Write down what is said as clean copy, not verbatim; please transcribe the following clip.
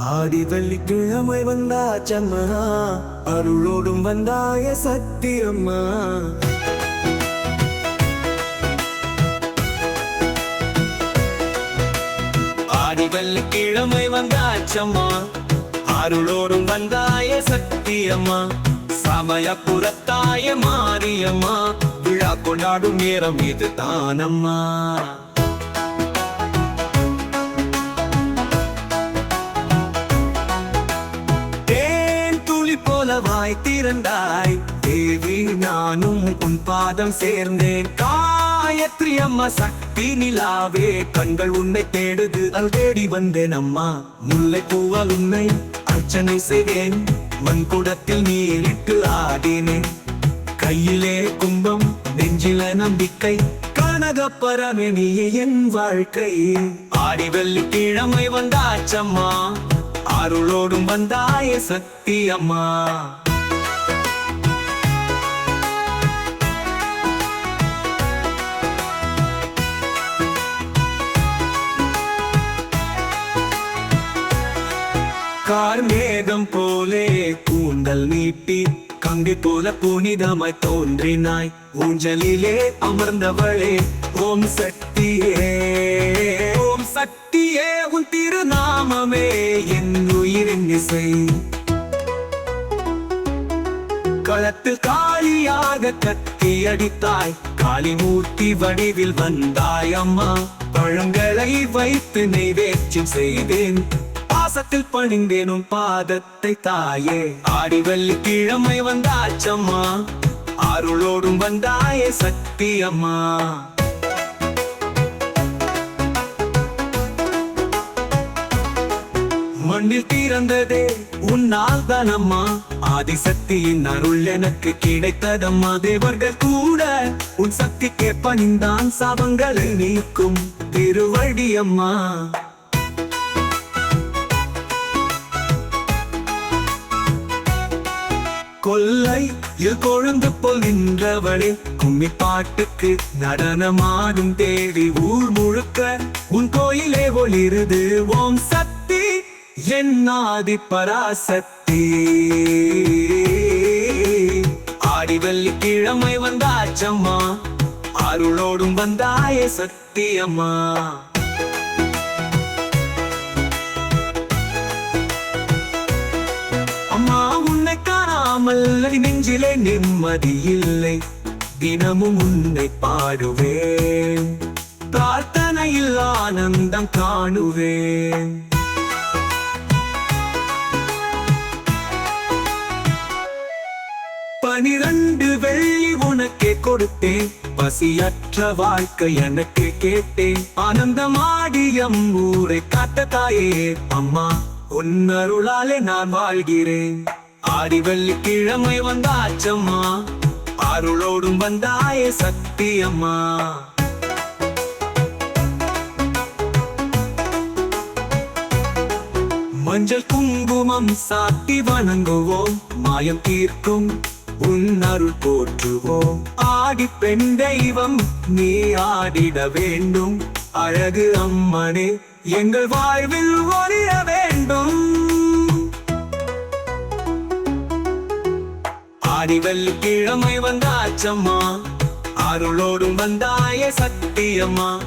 ஆடி வெள்ளிக்கிழமை வந்தாச்சம்மா, அருளோடும் வந்தாய சத்தியம்மா. ஆடி வெள்ளிக்கிழமை வந்தாச்சம்மா, அருளோடும் வந்தாய சத்தியம்மா. சமயபுரத்தாய மாரியம்மா, விழா கொண்டாடும் நேரம் இது தானம்மா. வாய் திறந்தாய் தேவி, நானும் உன் பாதம் சேர்ந்தேன். காயத்ரி அம்மா சக்தி நிலாவே, கண்கள் உன்னை தேடுது, அல் தேடி வந்தேன் அம்மா. முல்லை பூவால் உன்னை அர்ச்சனை செய்தேன், மண்குடத்தில் நீரிட்டு ஆடினேன். கையிலே கும்பம், நெஞ்சில நம்பிக்கை, கனகப்பரமே நீயே என் வாழ்க்கை. ஆடி வெள்ளிக்கிழமை வந்தாச்சம்மா, அருளோடும் வந்தாய சக்தி அம்மா. கார்மேகம் போலே கூந்தல் நீட்டி, கங்கை போல புனிதமாய் தோன்றினாய். ஊஞ்சலிலே அமர்ந்தவளே ஓம் சக்தியே, ஓம் சக்தியே, உன் திருநாமமே என் உயிரின் இசை. களத்தில் காளியாக கத்தி அடித்தாய், காளிமூர்த்தி வடிவில் வந்தாய் அம்மா. பழங்களை வைத்து நெய்வேத்தியம் செய்தேன், பாசத்தில் பணிந்தேன் உன் பாதத்தை தாயே. ஆடி வெள்ளிக்கிழமை வந்தாச்சம்மா, அருளோடும் வந்தாய சக்தி அம்மா. மண்ணில் பிறந்ததே உன்னால் தானம்மா, ஆதிசக்தியின் அருள் எனக்கு கிடைத்ததம்மா. தேவர்கள் கூட உன் சக்திக்கே பணிந்தான், சாபங்களை நீக்கும் திருவடியம்மா. கொல்லை கொழுந்து போல் நின்றவளே, கும்மி பாட்டுக்கு நடனமாடும் தேவி. ஊர் முழுக்க உன் கோயிலே ஒளிருது, ஓம் சக்தி என் ஆதி பராசக்தி. ஆடி வெள்ளிக்கிழமை வந்தாச்சம்மா, அருளோடும் வந்தாய சக்தி அம்மா. அம்மா உன்னை காணாமல் நெஞ்சிலே நிம்மதி இல்லை, தினமும் உன்னை பாடுவேன், பிரார்த்தனையில் ஆனந்தம் காணுவேன். 12 வெள்ளி உனக்கே கொடுத்தேன், பசியற்ற வாழ்க்கை எனக்கு கேட்டேன். ஆனந்தமாடியம் ஊரை காத்த தாயே அம்மா, உன் அருளாலே நான் வாழ்கிறேன். ஆடி வெள்ளிக்கிழமை வந்தாச்சம்மா, அருளோடும் வந்தாய சக்தி அம்மா. மஞ்சள் குங்குமம் சாத்தி வணங்குவோம், மாயம் தீர்க்கும் உன் அருள் போற்றுவோம். ஆடி பெண் தெய்வம் நீ ஆடிட வேண்டும், அழகு அம்மனே எங்கள் வாழ்வில் ஒளிர வேண்டும். ஆடி வெள்ளிக்கிழமை வந்தாச்சம்மா, அருளோடும் வந்தாய சக்தி அம்மா.